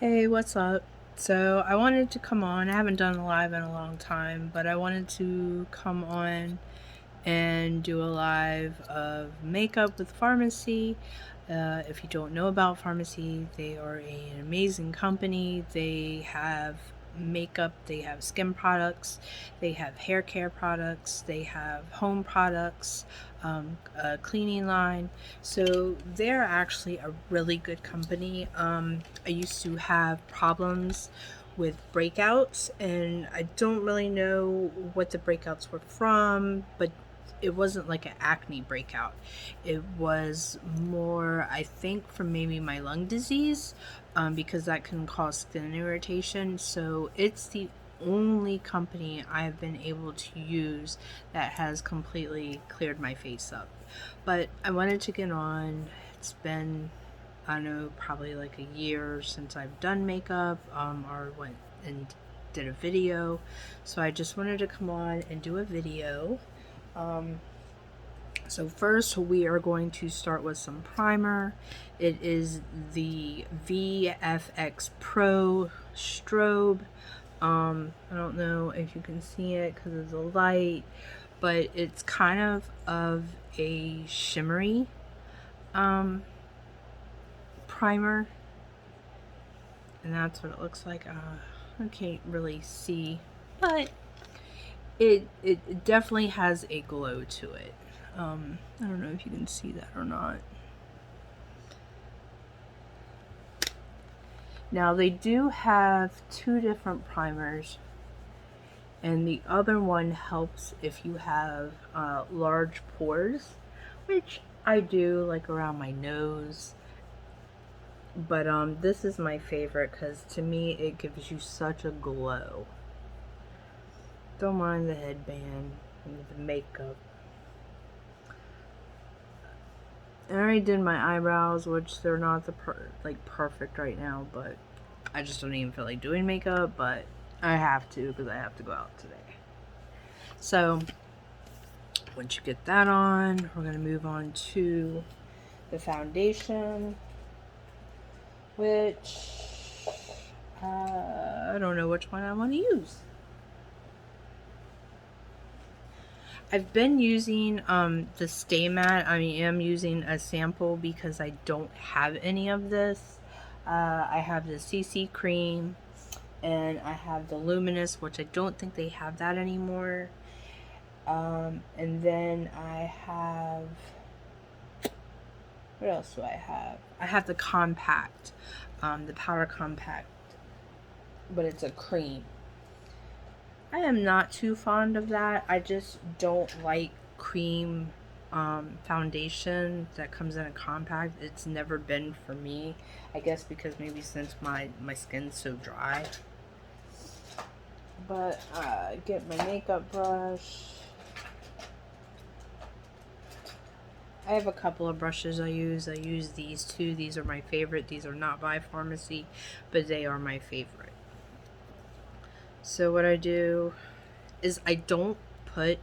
Hey, what's up? So I wanted to come on. I haven't done a live in a long time, but I wanted to come on and do a live of makeup with Farmasi. If you don't know about Farmasi, they are an amazing company. They have makeup, they have skin products, they have hair care products, they have home products, a cleaning line. So they're actually a really good company. I used to have problems with breakouts, and I don't really know what the breakouts were from, but it wasn't like an acne breakout. It was more, I think, from maybe my lung disease, because that can cause skin irritation. So it's the only company I've been able to use that has completely cleared my face up. But I wanted to get on. It's been, I don't know, probably like a year since I've done makeup, or went and did a video. So I just wanted to come on and do a video. Um, so first we are going to start with some primer. It is the VFX Pro Strobe. I don't know if you can see it because of the light, but it's kind of a shimmery primer, and that's what it looks like. I can't really see, but it definitely has a glow to it. I don't know if you can see that or not. Now they do have two different primers, and the other one helps if you have large pores, which I do, like around my nose. But this is my favorite because to me it gives you such a glow. Don't mind the headband and the makeup. I already did my eyebrows, which they're not the perfect right now, but I just don't even feel like doing makeup, but I have to because I have to go out today. So once you get that on, we're going to move on to the foundation, which I don't know which one I want to use. I've been using the Stay Matte. I am using a sample because I don't have any of this. I have the CC cream, and I have the Luminous, which I don't think they have that anymore. And then I have, what else do I have? I have the compact, the powder compact, but it's a cream. I am not too fond of that. I just don't like cream foundation that comes in a compact. It's never been for me. I guess because maybe since my skin's so dry. But get my makeup brush. I have a couple of brushes I use. I use these two. These are my favorite. These are not by Farmasi, but they are my favorite. So what I do is I don't put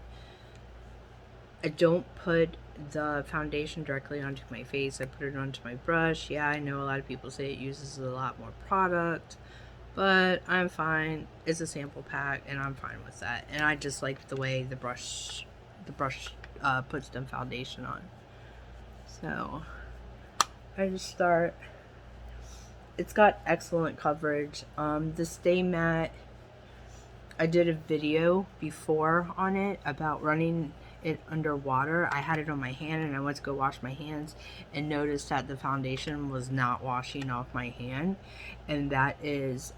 the foundation directly onto my face. I put it onto my brush. Yeah, I know a lot of people say it uses a lot more product, but I'm fine. It's a sample pack, and I'm fine with that. And I just like the way the brush puts the foundation on. So I just start. It's got excellent coverage. The Stay Matte, I did a video before on it about running it underwater. I had it on my hand and I went to go wash my hands and noticed that the foundation was not washing off my hand, and that is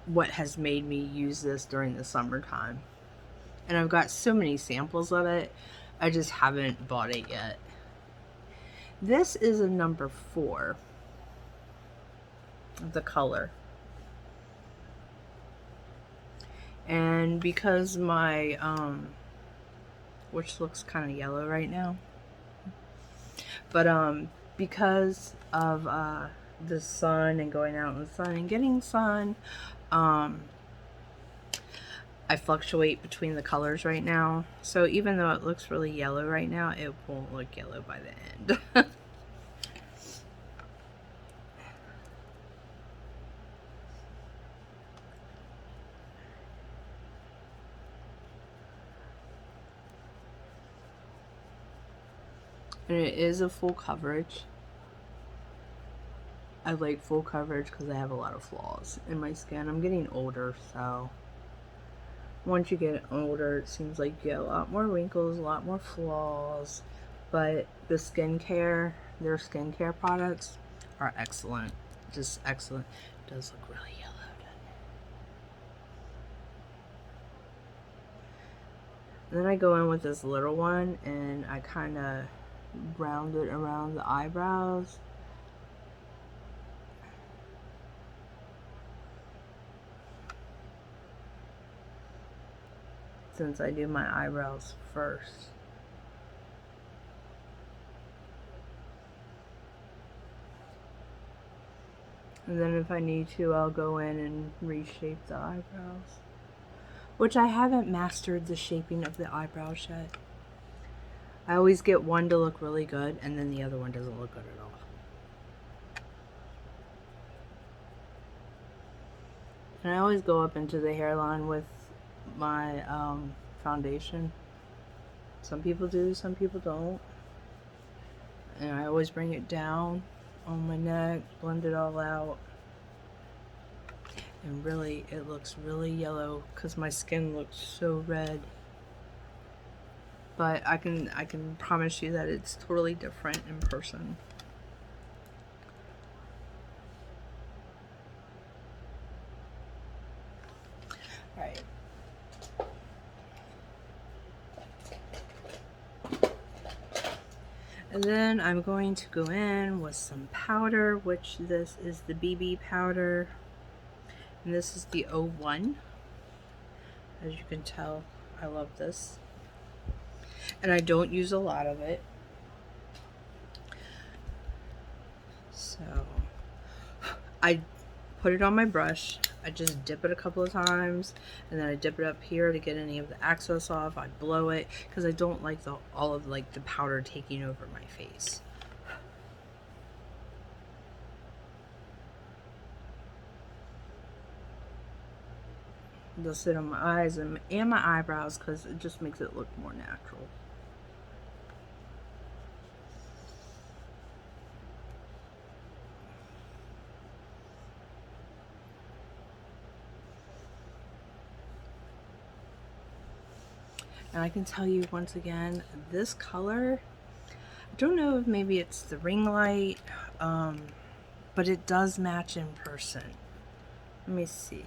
what has made me use this during the summertime. And I've got so many samples of it, I just haven't bought it yet. This is a number 4, the color. And because my which looks kind of yellow right now, but because of the sun and going out in the sun and getting sun, I fluctuate between the colors right now. So even though it looks really yellow right now, it won't look yellow by the end. And it is a full coverage. I like full coverage because I have a lot of flaws in my skin. I'm getting older, so once you get older, it seems like you get a lot more wrinkles, a lot more flaws. But the skincare, their skincare products are excellent. Just excellent. It does look really yellow, doesn't it? And then I go in with this little one and I kind of round it around the eyebrows. Since I do my eyebrows first. And then if I need to, I'll go in and reshape the eyebrows. Which I haven't mastered the shaping of the eyebrows yet. I always get one to look really good and then the other one doesn't look good at all. And I always go up into the hairline with my foundation. Some people do, some people don't. And I always bring it down on my neck, blend it all out. And really, it looks really yellow because my skin looks so red. But I can promise you that it's totally different in person. Alright. And then I'm going to go in with some powder, which this is the BB powder. And this is the 01. As you can tell, I love this. And I don't use a lot of it. So I put it on my brush. I just dip it a couple of times and then I dip it up here to get any of the excess off. I blow it because I don't like all of the powder taking over my face. They'll sit on my eyes and my eyebrows because it just makes it look more natural. And I can tell you once again, this color, I don't know if maybe it's the ring light, but it does match in person. Let me see.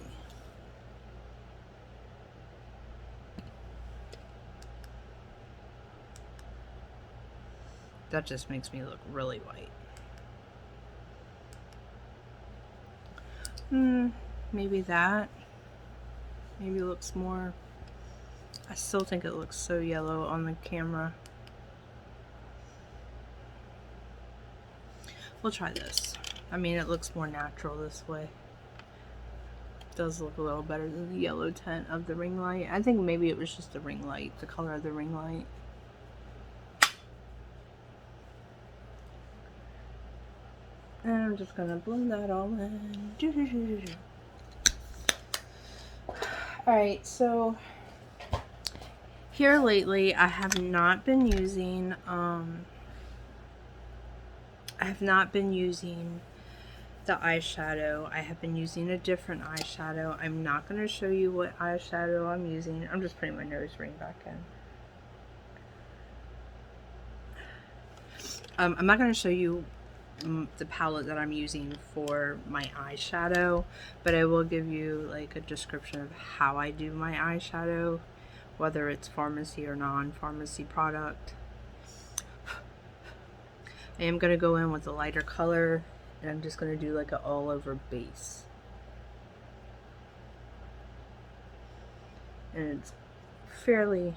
That just makes me look really white. Maybe that. Maybe it looks more. I still think it looks so yellow on the camera. We'll try this. I mean, it looks more natural this way. It does look a little better than the yellow tint of the ring light. I think maybe it was just the ring light, the color of the ring light. And I'm just gonna blend that all in. Alright, so here lately I have not been using the eyeshadow. I have been using a different eyeshadow. I'm not going to show you what eyeshadow I'm using. I'm just putting my nose ring back in. I'm not going to show you the palette that I'm using for my eyeshadow, but I will give you like a description of how I do my eyeshadow, whether it's Farmasi or non-Farmasi product. I am going to go in with a lighter color, and I'm just going to do like an all over base. And it's fairly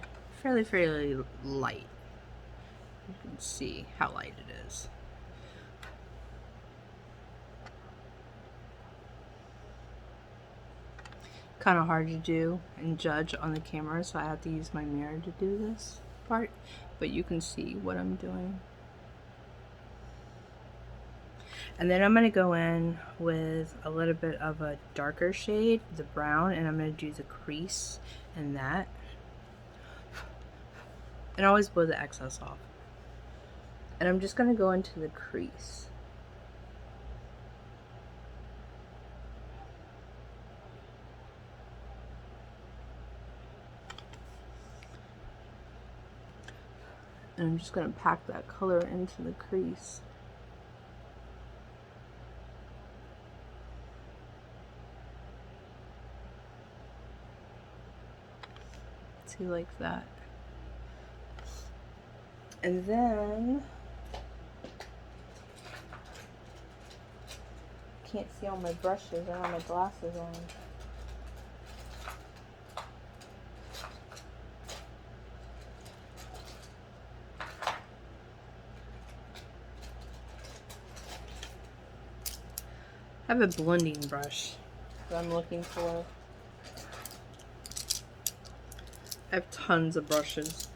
light. You can see how light it is. Kind of hard to do and judge on the camera, so I have to use my mirror to do this part, but you can see what I'm doing. And then I'm going to go in with a little bit of a darker shade, the brown, and I'm going to do the crease in that. And always blow the excess off. And I'm just going to go into the crease. And I'm just going to pack that color into the crease. See, like that. And then, can't see all my brushes, I have my glasses on. I have a blending brush that I'm looking for. I have tons of brushes.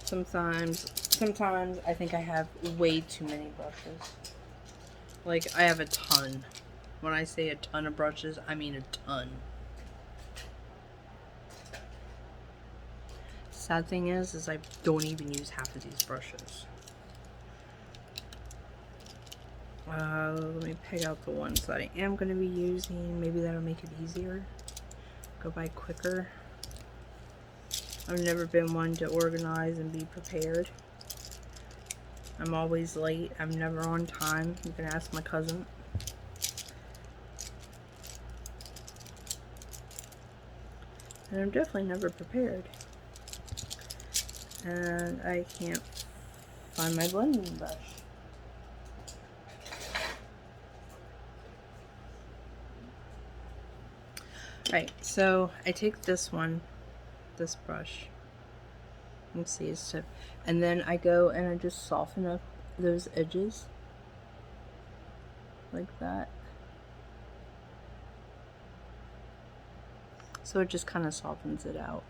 Sometimes I think I have way too many brushes. Like, I have a ton. When I say a ton of brushes, I mean a ton. Sad thing is I don't even use half of these brushes. Let me pick out the ones that I am going to be using. Maybe that'll make it easier. Go by quicker. I've never been one to organize and be prepared. I'm always late. I'm never on time. You can ask my cousin. And I'm definitely never prepared. And I can't find my blending brush. Right, so I take this brush, let's see, it's tip, and then I go and I just soften up those edges, like that. So it just kind of softens it out.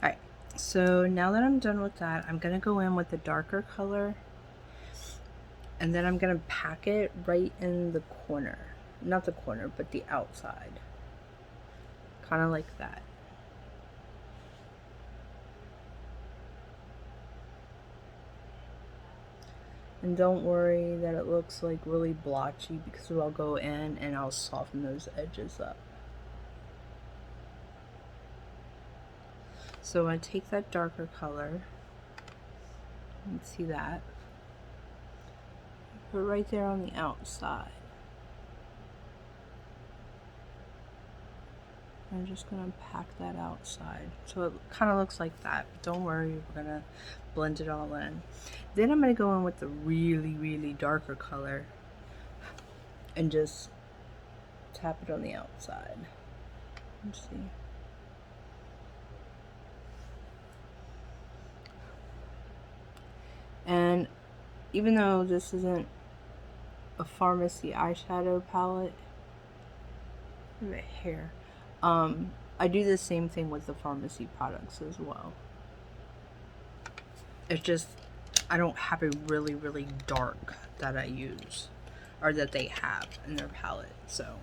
Alright, so now that I'm done with that, I'm going to go in with the darker color, and then I'm going to pack it right in the corner. Not the corner, but the outside. Kind of like that. And don't worry that it looks like really blotchy, because I'll go in and I'll soften those edges up. So I take that darker color, you can see that, put it right there on the outside. I'm just going to pack that outside. So it kind of looks like that. But don't worry, we're going to blend it all in. Then I'm going to go in with the really, really darker color and just tap it on the outside. Let's see. And even though this isn't a Farmasi eyeshadow palette, right here, I do the same thing with the Farmasi products as well. It's just, I don't have a really, really dark that I use, or that they have in their palette, so.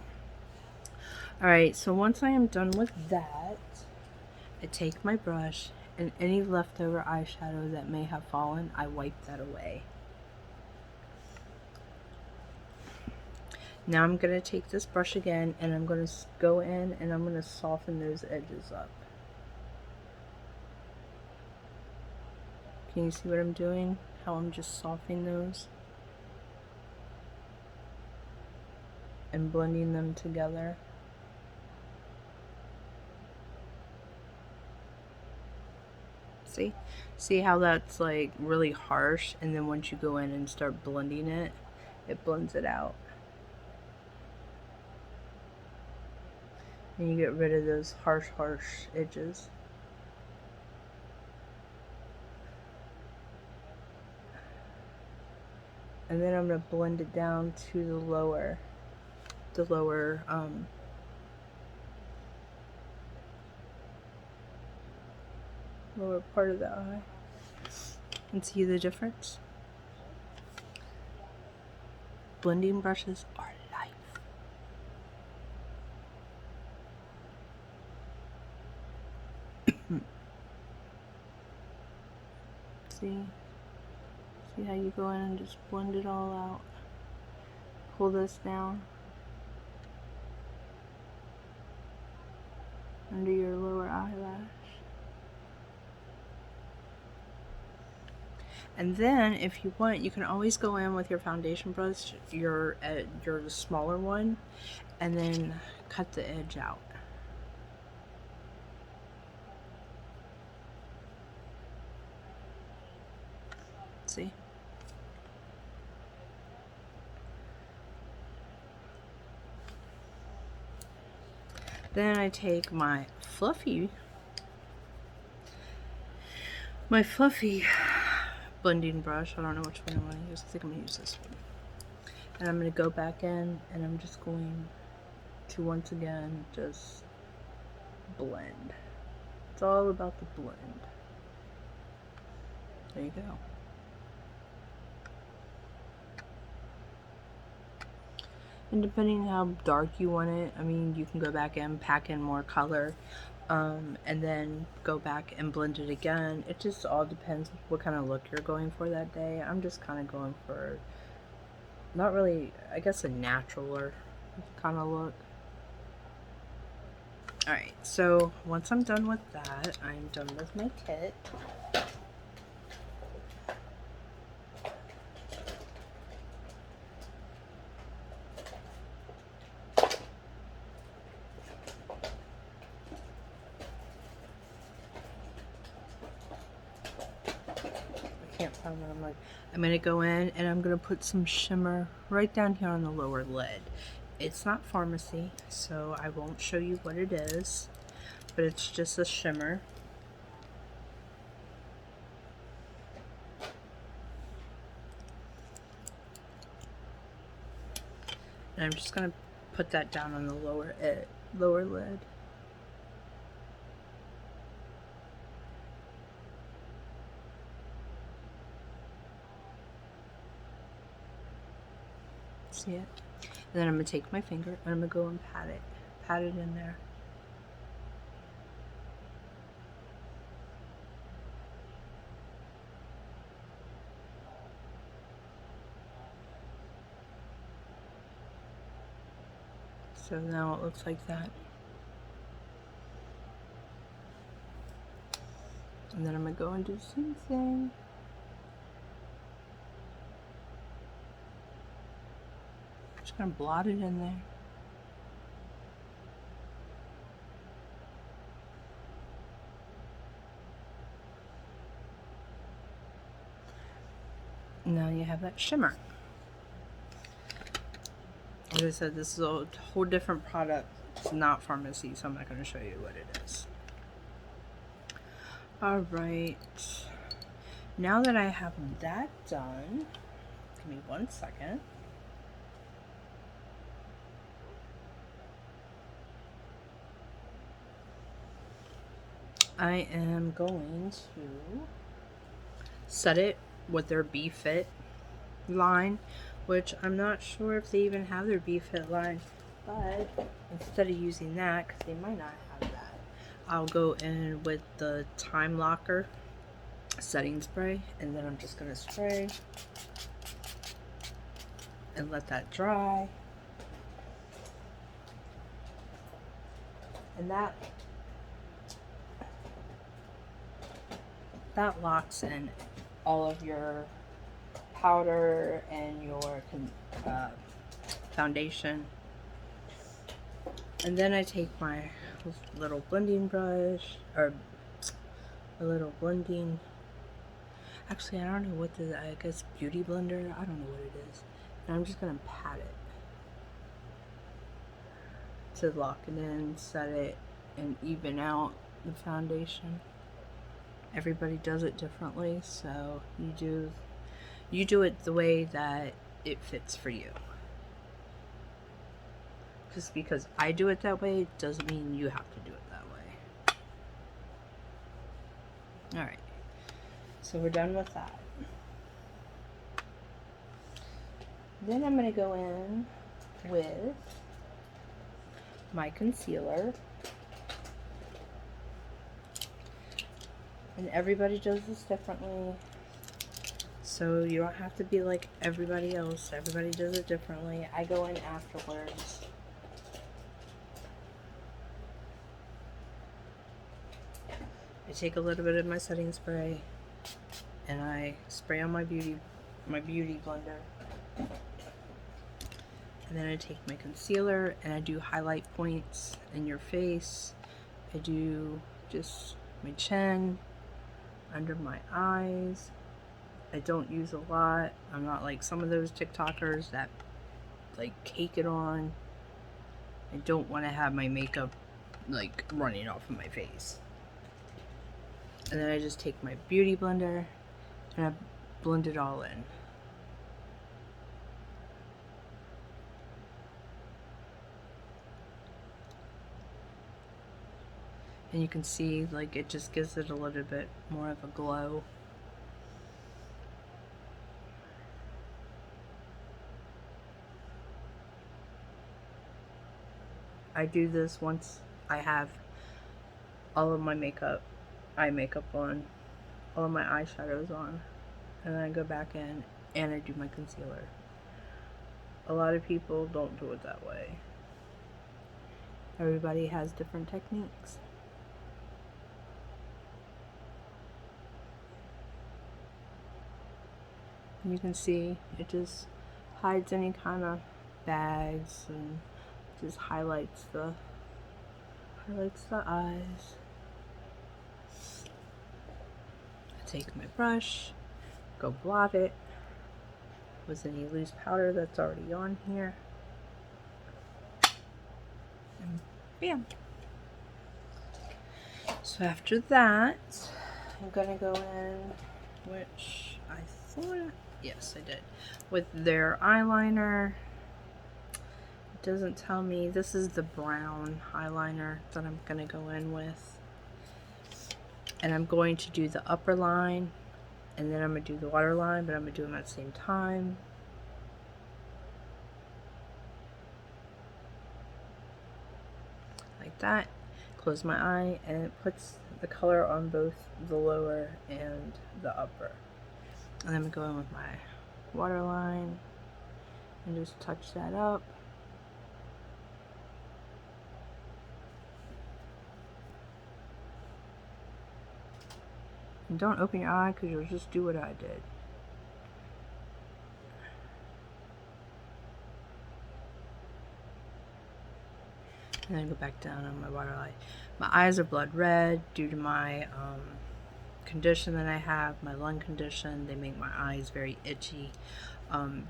Alright, so once I am done with that, I take my brush, and any leftover eyeshadow that may have fallen, I wipe that away. Now I'm going to take this brush again, and I'm going to go in and I'm going to soften those edges up. Can you see what I'm doing? How I'm just softening those and blending them together. See how that's like really harsh, and then once you go in and start blending it, it blends it out. And you get rid of those harsh edges. And then I'm going to blend it down to the lower part of the eye. And see the difference? Blending brushes are life. See? See how you go in and just blend it all out? Pull this down under your lower eyelash. And then, if you want, you can always go in with your foundation brush, your smaller one, and then cut the edge out. See? Then I take my fluffy blending brush. I don't know which one I want to use. I think I'm going to use this one. And I'm going to go back in and I'm just going to once again just blend. It's all about the blend. There you go. And depending on how dark you want it, I mean, you can go back in, pack in more color, and then go back and blend it again. It just all depends what kind of look you're going for that day. I'm just kind of going for, not really, I guess, a natural kind of look. Alright, so once I'm done with that, I'm done with my kit. Can't find what I'm like. I'm gonna go in and I'm gonna put some shimmer right down here on the lower lid. It's not Farmasi, so I won't show you what it is, but it's just a shimmer. And I'm just gonna put that down on the lower lid. See it? And then I'm going to take my finger and I'm going to go and pat it in there. So now it looks like that. And then I'm going to go and do the same thing. Just going to blot it in there. Now you have that shimmer. As I said, this is a whole different product. It's not Farmasi, so I'm not going to show you what it is. Alright. Now that I have that done, give me 1 second. I am going to set it with their B-Fit line, which I'm not sure if they even have their B-Fit line, but instead of using that, because they might not have that, I'll go in with the Time Locker setting spray, and then I'm just going to spray and let that dry. And that locks in all of your powder and your foundation. And then I take my little blending brush, or a little blending, actually I don't know what the, I guess beauty blender, I don't know what it is. And I'm just going to pat it to lock it in, set it, and even out the foundation. Everybody does it differently, so you do it the way that it fits for you. Just because I do it that way doesn't mean you have to do it that way. Alright, so we're done with that. Then I'm going to go in with my concealer. And everybody does this differently. So you don't have to be like everybody else. Everybody does it differently. I go in afterwards. I take a little bit of my setting spray and I spray on my beauty blender. And then I take my concealer and I do highlight points in your face. I do just my chin, under my eyes. I don't use a lot. I'm not like some of those TikTokers that like cake it on. I don't want to have my makeup like running off of my face. And then I just take my beauty blender and I blend it all in. And you can see like it just gives it a little bit more of a glow. I do this once I have all of my eye makeup on, all of my eyeshadows on, and then I go back in and I do my concealer. A lot of people don't do it that way. Everybody has different techniques. And you can see it just hides any kind of bags and just highlights the eyes. I take my brush, go blot it with any loose powder that's already on here, and bam. So after that, I'm gonna go in, which I thought, yes I did, with their eyeliner. It doesn't tell me, this is the brown eyeliner that I'm gonna go in with. And I'm going to do the upper line, and then I'm going to do the waterline, but I'm going to do them at the same time. Like that. Close my eye, and it puts the color on both the lower and the upper. And then I'm going to go in with my waterline and just touch that up. And don't open your eye because you'll just do what I did. And then go back down on my waterline. My eyes are blood red due to my condition that I have, my lung condition. They make my eyes very itchy,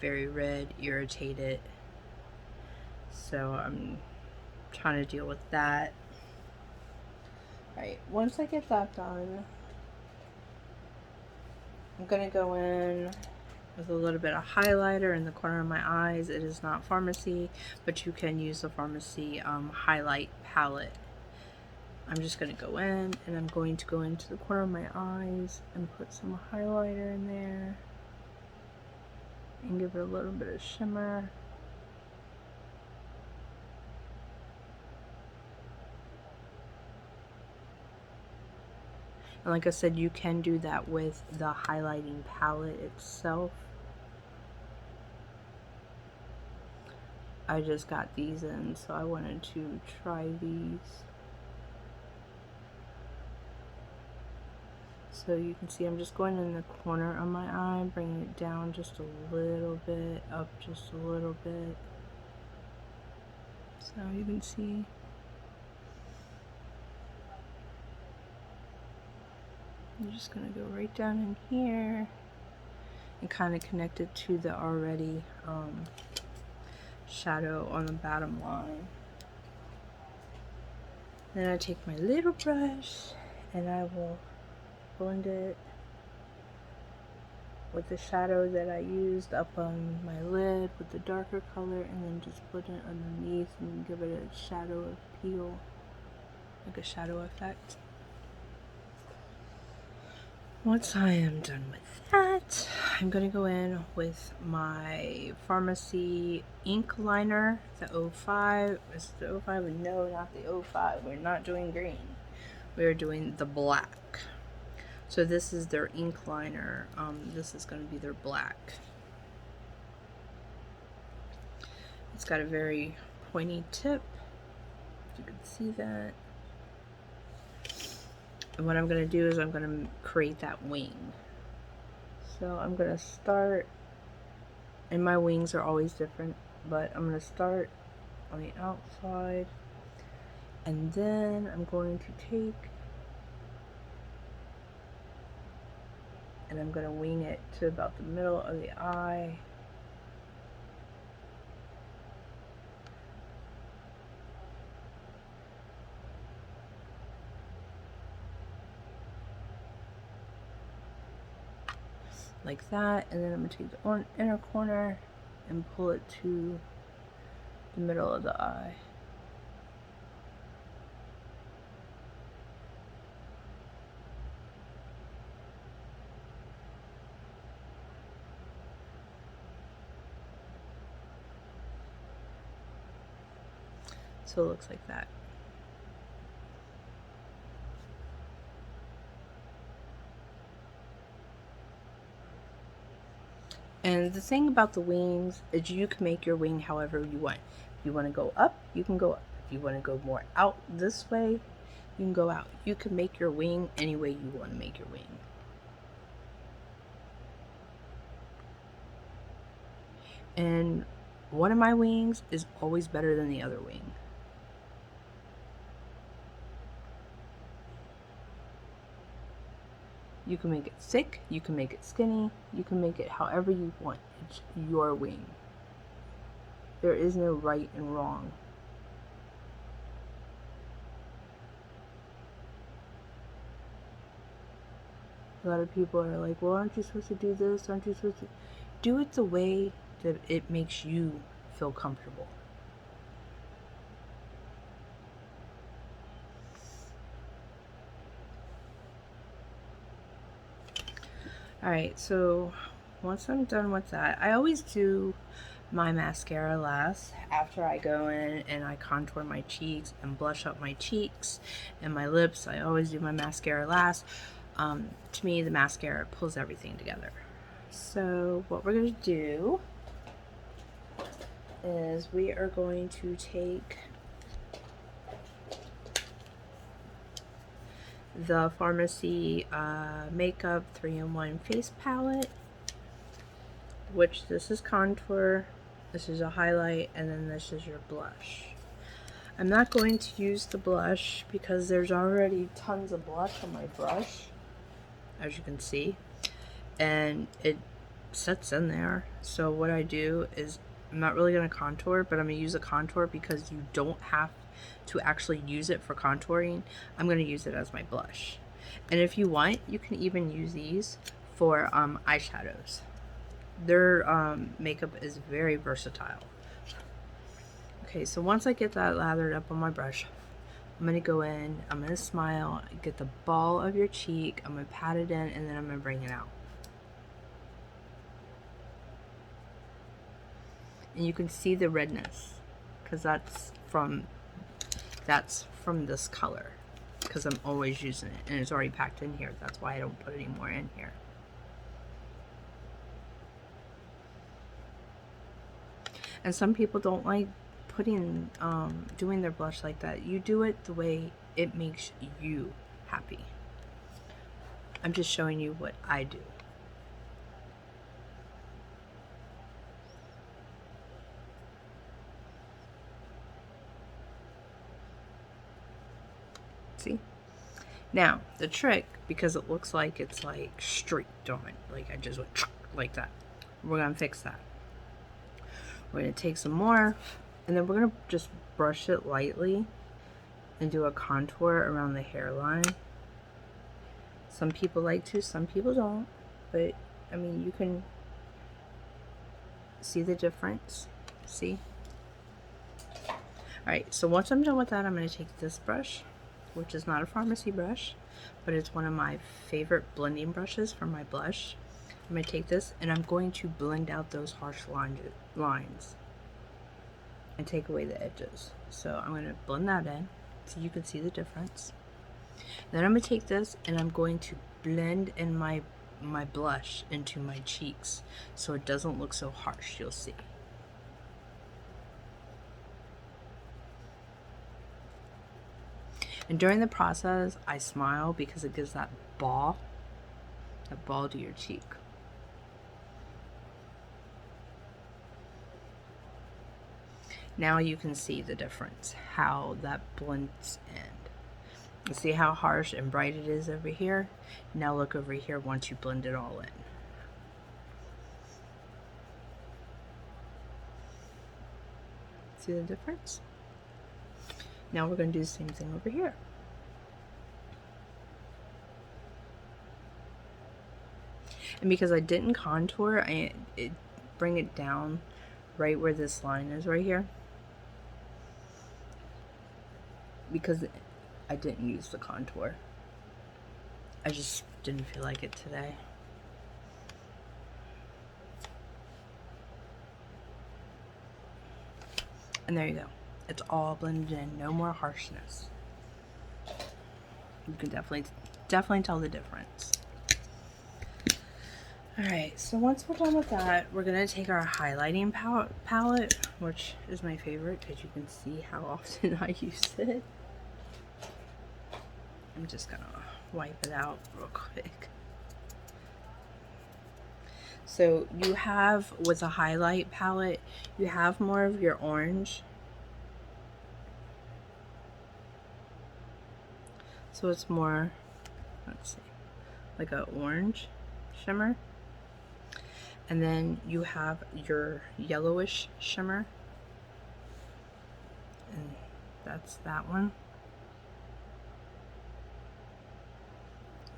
very red, irritated. So I'm trying to deal with that. Alright, once I get that done, I'm going to go in with a little bit of highlighter in the corner of my eyes. It is not Farmasi, but you can use the Farmasi highlight palette. I'm just going to go in, and I'm going to go into the corner of my eyes and put some highlighter in there and give it a little bit of shimmer. And like I said, you can do that with the highlighting palette itself. I just got these in, so I wanted to try these. So you can see I'm just going in the corner of my eye, bringing it down just a little bit, up just a little bit. So you can see. I'm just going to go right down in here and kind of connect it to the already shadow on the bottom line. Then I take my little brush and I will blend it with the shadow that I used up on my lid with the darker color, and then just blend it underneath and give it a shadow appeal, like a shadow effect. Once I am done with that, I'm going to go in with my Farmasi ink liner, the 05. Is it the 05? No, not the 05. We're not doing green. We're doing the black. So this is their ink liner. This is going to be their black. It's got a very pointy tip. If you can see that. And what I'm going to do is I'm going to create that wing. So I'm going to start, and my wings are always different, but I'm going to start on the outside, and then I'm going to take and I'm going to wing it to about the middle of the eye. Like that, and then I'm going to take the inner corner and pull it to the middle of the eye. So it looks like that. And the thing about the wings is you can make your wing however you want. If you want to go up, you can go up. If you want to go more out this way, you can go out. You can make your wing any way you want to make your wing. And one of my wings is always better than the other wing. You can make it thick, you can make it skinny, you can make it however you want. It's your wing. There is no right and wrong. A lot of people are like, well, aren't you supposed to do this? Aren't you supposed to do it the way that it makes you feel comfortable? Alright, so once I'm done with that, I always do my mascara last after I go in and I contour my cheeks and blush up my cheeks and my lips. I always do my mascara last. To me, the mascara pulls everything together. So what we're going to do is we are going to take the Farmasi Makeup 3-in-1 face palette, which this is contour, this is a highlight, and then this is your blush. I'm not going to use the blush because there's already tons of blush on my brush, as you can see, and it sets in there. So what I do is, I'm not really going to contour, but I'm going to use a contour because you don't have to actually use it for contouring. I'm going to use it as my blush. And if you want, you can even use these for eyeshadows. Their makeup is very versatile. Okay, so once I get that lathered up on my brush, I'm going to go in, I'm going to smile, get the ball of your cheek, I'm going to pat it in, and then I'm going to bring it out. And you can see the redness because that's from this color, because I'm always using it and it's already packed in here. That's why I don't put any more in here. And some people don't like putting doing their blush like that. You do it the way it makes you happy. I'm just showing you what I do. See? Now, the trick, because it looks like it's like streaked on, like I just went like that. We're going to fix that. We're going to take some more, and then we're going to just brush it lightly and do a contour around the hairline. Some people like to, some people don't, but I mean, you can see the difference. See? Alright, so once I'm done with that, I'm going to take this brush, which is not a Farmasi brush. but it's one of my favorite blending brushes for my blush. I'm going to take this and I'm going to blend out those harsh lines and take away the edges. So I'm going to blend that in so you can see the difference. Then I'm going to take this and I'm going to blend in my blush into my cheeks so it doesn't look so harsh. You'll see. And during the process, I smile because it gives that ball to your cheek. Now you can see the difference, how that blends in. You see how harsh and bright it is over here? Now look over here once you blend it all in. See the difference? Now we're going to do the same thing over here. And because I didn't contour, I bring it down right where this line is right here. Because I didn't use the contour. I just didn't feel like it today. And there you go. It's all blended in. No more harshness. You can definitely tell the difference. Alright, so once we're done with that, we're going to take our highlighting palette, which is my favorite because you can see how often I use it. I'm just going to wipe it out real quick. So you have, with a highlight palette, you have more of your orange. So it's more, let's see, like an orange shimmer. And then you have your yellowish shimmer. And that's that one.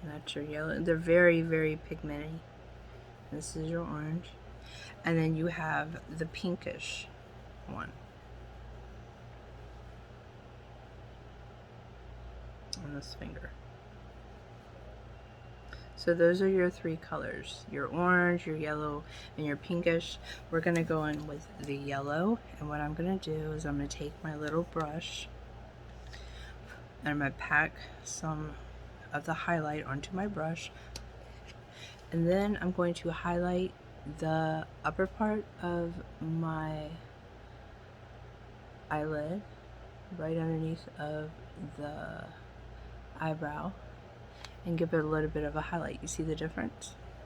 And that's your yellow. They're very, very pigmenty. This is your orange. And then you have the pinkish one. On this finger. So those are your three colors, your orange, your yellow, and your pinkish. We're going to go in with the yellow, and what I'm going to do is I'm going to take my little brush and I'm going to pack some of the highlight onto my brush, and then I'm going to highlight the upper part of my eyelid right underneath of the eyebrow and give it a little bit of a highlight. You see the difference?